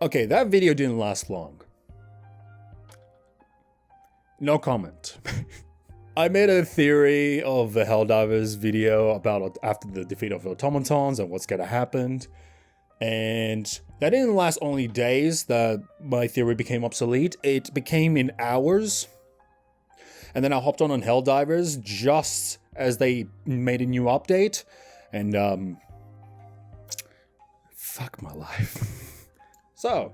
Okay, that video didn't last long. No comment. I made a theory of the Helldivers video about after the defeat of the automatons and what's gonna happen. And that didn't last only days that my theory became obsolete. It became in hours. And then I hopped on Helldivers just as they made a new update. And, fuck my life. So,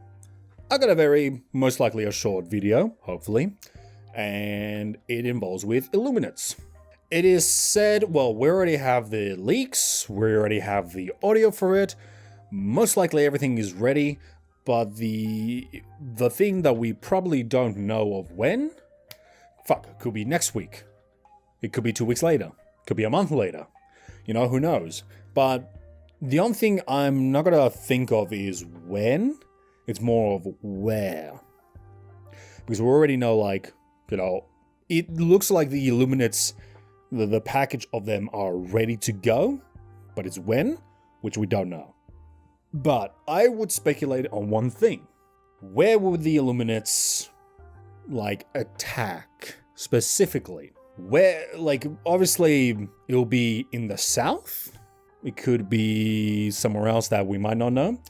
I got a very, most likely a short video, hopefully. And it involves with Illuminates. It is said, well, we already have the leaks, we already have the audio for it, most likely everything is ready, but the thing that we probably don't know of when, fuck, it could be next week, it could be 2 weeks later, it could be a month later, you know, who knows. But the only thing I'm not gonna think of is when, it's more of where. Because we already know, like, you know, it looks like the Illuminates, the package of them are ready to go, but it's when, which we don't know. But I would speculate on one thing. Where would the Illuminates, like, attack specifically? Where, like, obviously it'll be in the south. It could be somewhere else that we might not know.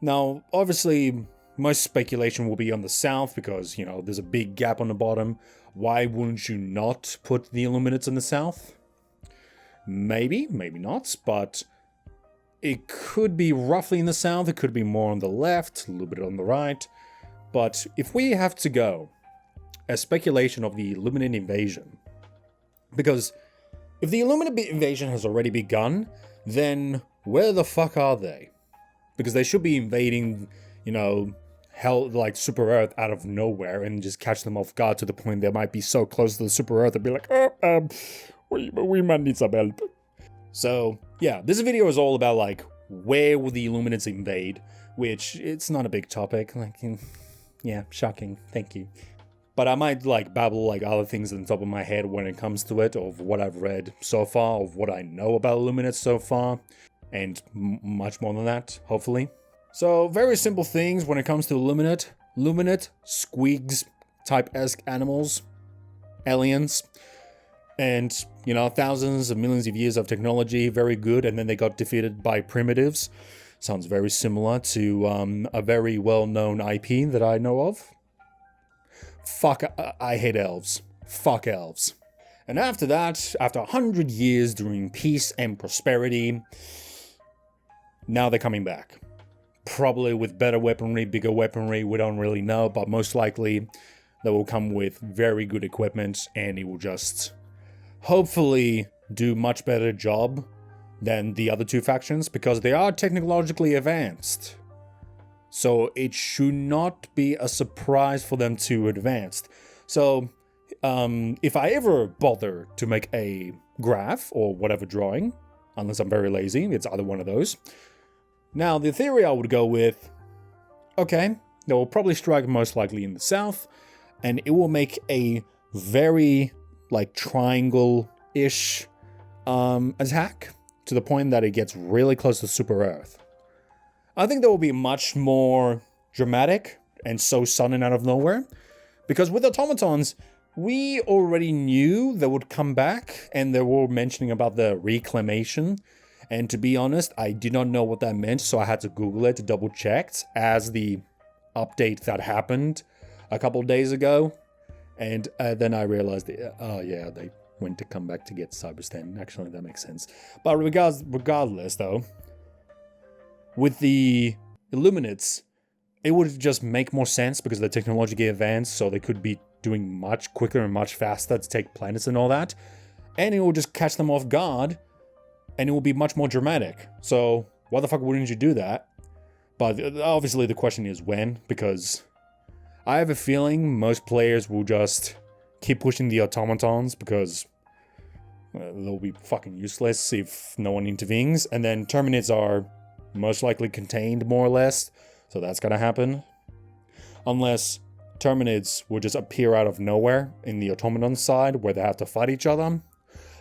Now, obviously, most speculation will be on the south because, you know, there's a big gap on the bottom. Why wouldn't you not put the Illuminates in the south? Maybe, maybe not, but it could be roughly in the south. It could be more on the left, a little bit on the right. But if we have to go a speculation of the Illuminate invasion, because if the Illuminate invasion has already begun, then where the fuck are they? Because they should be invading, you know, hell, like Super Earth out of nowhere and just catch them off guard to the point they might be so close to the Super Earth and be like, we might need some help. So yeah, this video is all about like where will the Illuminates invade, which it's not a big topic. Like, yeah, shocking. Thank you. But I might like babble like other things on the top of my head when it comes to it, of what I've read so far, of what I know about Illuminates so far, and much more than that, hopefully. So, very simple things when it comes to Illuminate, squigs type-esque animals, aliens, and, you know, thousands of millions of years of technology, very good, and then they got defeated by primitives. Sounds very similar to a very well-known IP that I know of. Fuck, I hate elves. Fuck elves. And after that, after 100 years during peace and prosperity, now they're coming back. Probably with better weaponry, bigger weaponry, we don't really know, but most likely they will come with very good equipment and it will just hopefully do much better job than the other two factions because they are technologically advanced. So it should not be a surprise for them to advance. So if I ever bother to make a graph or whatever drawing, unless I'm very lazy, it's either one of those. Now, the theory I would go with, okay, they will probably strike most likely in the south, and it will make a very, like, triangle-ish attack, to the point that it gets really close to Super Earth. I think that will be much more dramatic, and so sudden out of nowhere, because with automatons, we already knew they would come back, and they were mentioning about the reclamation. And to be honest, I did not know what that meant, so I had to Google it to double check as the update that happened a couple days ago. And then I realized, oh yeah, they went to come back to get Cyberstan. Actually, that makes sense. But regardless though, with the Illuminates, it would just make more sense because the technology advanced, so they could be doing much quicker and much faster to take planets and all that. And it will just catch them off guard. And it will be much more dramatic. So, why the fuck wouldn't you do that? But obviously the question is when, because I have a feeling most players will just keep pushing the automatons because they'll be fucking useless if no one intervenes. And then Terminates are most likely contained, more or less. So that's gonna happen. Unless Terminates will just appear out of nowhere in the automaton side where they have to fight each other.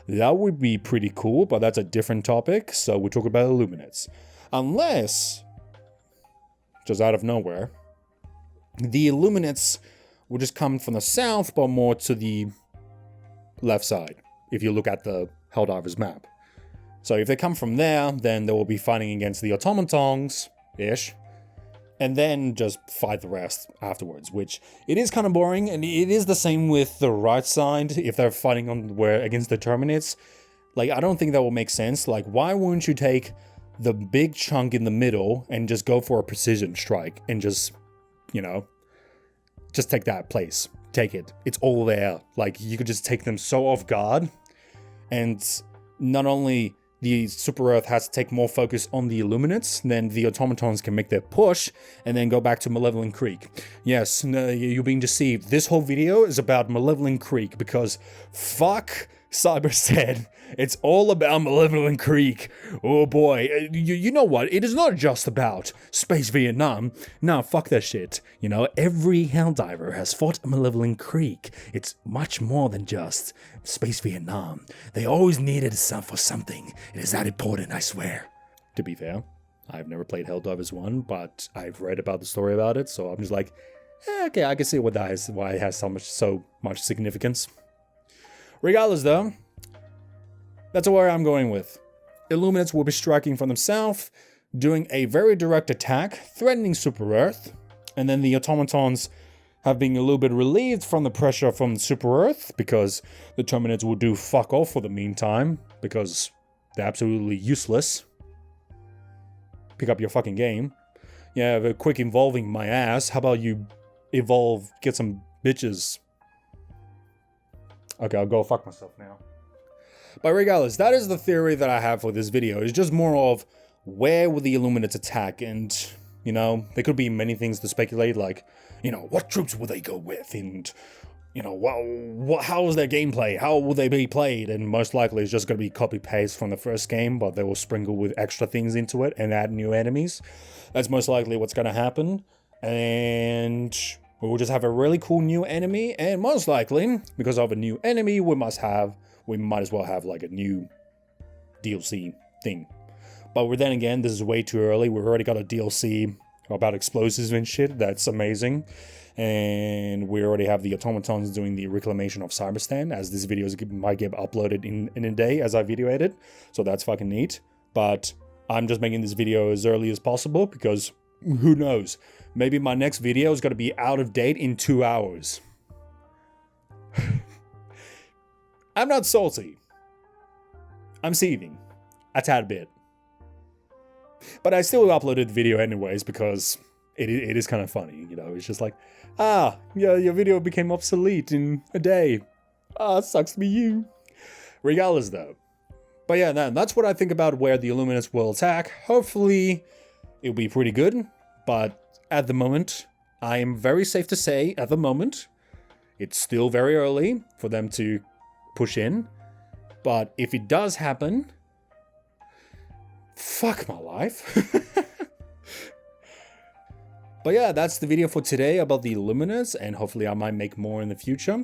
That would be pretty cool, but that's a different topic, so we're talking about Illuminates. Unless, just out of nowhere, the Illuminates will just come from the south, but more to the left side, if you look at the Helldivers map. So if they come from there, then they will be fighting against the automatons-ish, and then just fight the rest afterwards, which it is kind of boring, and it is the same with the right side if they're fighting against the Terminates. Like, I don't think that will make sense. Like, why wouldn't you take the big chunk in the middle and just go for a precision strike and just, you know, just take that place. Take it. It's all there. Like, you could just take them so off guard, and not only the Super Earth has to take more focus on the Illuminates, then the automatons can make their push and then go back to Malevolent Creek. Yes, no, you're being deceived. This whole video is about Malevolent Creek because fuck Cyber said it's all about Malevolent Creek. Oh boy, you know what? It is not just about Space Vietnam. Nah, fuck that shit. You know, every Helldiver has fought Malevolent Creek. It's much more than just Space Vietnam. They always needed for something. It is that important, I swear. To be fair, I've never played Helldivers 1, but I've read about the story about it, so I'm just like, okay, I can see why it has so much significance. Regardless, though, that's where I'm going with. Illuminates will be striking from the south, doing a very direct attack, threatening Super Earth, and then the automatons have been a little bit relieved from the pressure from Super Earth, because the Terminates will do fuck all for the meantime, because they're absolutely useless. Pick up your fucking game. Yeah, the quick evolving my ass. How about you evolve, get some bitches? Okay, I'll go fuck myself now. But regardless, that is the theory that I have for this video. It's just more of where will the Illuminates attack, and, you know, there could be many things to speculate, like, you know, what troops will they go with, and, you know, how is their gameplay, how will they be played, and most likely it's just going to be copy-paste from the first game, but they will sprinkle with extra things into it and add new enemies. That's most likely what's going to happen, and we'll just have a really cool new enemy, and most likely, because of a new enemy, we might as well have like a new DLC thing. But then again, this is way too early. We've already got a DLC about explosives and shit. That's amazing. And we already have the automatons doing the reclamation of Cyberstan, as this video might get uploaded in a day as I video edit. So that's fucking neat. But I'm just making this video as early as possible because who knows? Maybe my next video is going to be out of date in 2 hours. I'm not salty. I'm seething. A tad bit. But I still uploaded the video anyways because it is kind of funny, you know. It's just like, yeah, your video became obsolete in a day. It sucks to be you. Regardless though. But yeah, that's what I think about where the Illuminates will attack. Hopefully it'll be pretty good. But at the moment, I am very safe to say, at the moment, it's still very early for them to push in. But if it does happen, fuck my life. But yeah, that's the video for today about the Illuminates, and hopefully I might make more in the future.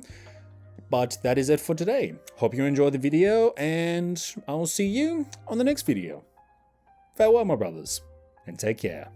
But that is it for today. Hope you enjoyed the video, and I'll see you on the next video. Farewell, my brothers, and take care.